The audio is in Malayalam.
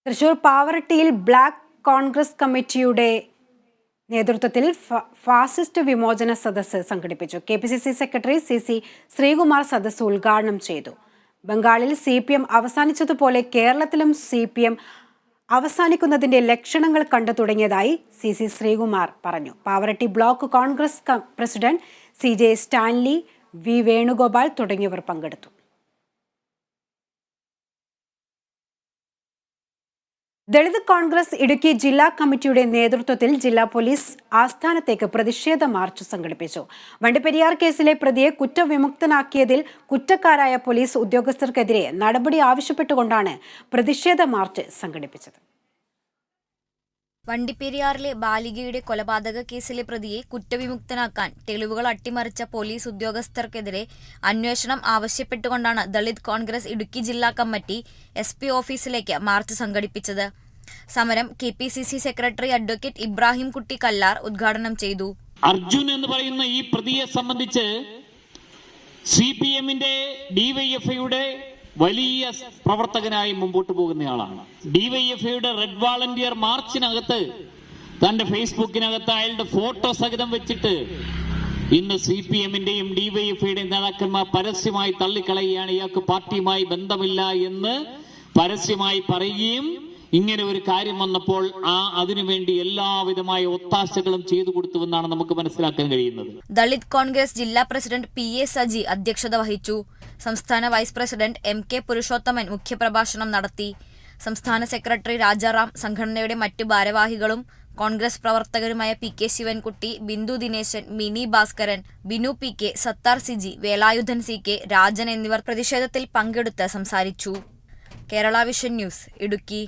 തൃശൂർ പാവറട്ടിയിൽ ബ്ലാക്ക് കോൺഗ്രസ് കമ്മിറ്റിയുടെ നേതൃത്വത്തിൽ ഫാസിസ്റ്റ് വിമോചന സദസ്സ് സംഘടിപ്പിച്ചു. KPCC സെക്രട്ടറി CC ശ്രീകുമാർ സദസ്സ് ഉദ്ഘാടനം ചെയ്തു. ബംഗാളിൽ CPM അവസാനിച്ചതുപോലെ കേരളത്തിലും CPM അവസാനിക്കുന്നതിന്റെ ലക്ഷണങ്ങൾ കണ്ടു തുടങ്ങിയതായി CC ശ്രീകുമാർ പറഞ്ഞു. Pavaratty block congress president CJ Stanley, V Venugopal തുടങ്ങിയവർ പങ്കെടുത്തു. ദളിത് കോൺഗ്രസ് ഇടുക്കി ജില്ലാ കമ്മിറ്റിയുടെ നേതൃത്വത്തിൽ ജില്ലാ പോലീസ് ആസ്ഥാനത്തേക്ക് പ്രതിഷേധ മാർച്ച് സംഘടിപ്പിച്ചു. വണ്ടിപ്പെരിയാർ കേസിലെ പ്രതിയെ കുറ്റവിമുക്തനാക്കിയതിൽ കുറ്റക്കാരായ പോലീസ് ഉദ്യോഗസ്ഥർക്കെതിരെ നടപടി ആവശ്യപ്പെട്ടുകൊണ്ടാണ് പ്രതിഷേധ മാർച്ച് സംഘടിപ്പിച്ചത്. വണ്ടിപ്പെരിയാറിലെ ബാലികയുടെ കൊലപാതക കേസിലെ പ്രതിയെ കുറ്റവിമുക്തനാക്കാൻ തെളിവുകൾ അട്ടിമറിച്ച പോലീസ് ഉദ്യോഗസ്ഥർക്കെതിരെ അന്വേഷണം ആവശ്യപ്പെട്ടുകൊണ്ടാണ് ദളിത് കോൺഗ്രസ് ഇടുക്കി ജില്ലാ കമ്മിറ്റി SP ഓഫീസിലേക്ക് മാർച്ച് സംഘടിപ്പിച്ചത്. സമരം KPCC secretary advocate Ibrahim Kutty Kallar ഉദ്ഘാടനം ചെയ്തു. അർജുൻ എന്ന് പറയുന്ന ഈ പ്രതിയെ സംബന്ധിച്ച് CPMന്റെ DYFIയുടെ വലിയ പ്രവർത്തകനായി മുമ്പോട്ട് പോകുന്നയാളാണ്. DYFIയുടെ റെഡ് വാളണ്ടിയർ മാർച്ചിനകത്ത് തന്റെ ഫേസ്ബുക്കിനകത്ത് അയാളുടെ ഫോട്ടോ സഹിതം വെച്ചിട്ട് ഇന്ന് CPMന്റെയും DYFIയുടെയും നേതാക്കന്മാർ പരസ്യമായി തള്ളിക്കളയുകയാണ്. ഇയാൾക്ക് പാർട്ടിയുമായി ബന്ധമില്ല എന്ന് പരസ്യമായി പറയുകയും ഇങ്ങനെ ഒരു കാര്യം വന്നപ്പോൾ അതിനുവേണ്ടി എല്ലാവിധമായ ഒത്താശകളും ചെയ്തു കൊടുത്തുവെന്നാണ് നമുക്ക് മനസ്സിലാക്കാൻ കഴിയുന്നത്. ദളിത് കോൺഗ്രസ് ജില്ലാ പ്രസിഡന്റ് PA സജി അധ്യക്ഷത വഹിച്ചു. സംസ്ഥാന വൈസ് പ്രസിഡന്റ് MK പുരുഷോത്തമൻ മുഖ്യപ്രഭാഷണം നടത്തി. സംസ്ഥാന സെക്രട്ടറി രാജാറാം, സംഘടനയുടെ മറ്റു ഭാരവാഹികളും കോൺഗ്രസ് പ്രവർത്തകരുമായ PK Sivankutty, Bindu Dineshan, Mini Bhaskaran, Binu PK, Sathar Siji, Velayudhan CK, Rajan എന്നിവർ പ്രതിഷേധത്തിൽ പങ്കെടുത്ത് സംസാരിച്ചു. Kerala vision news, Idukki.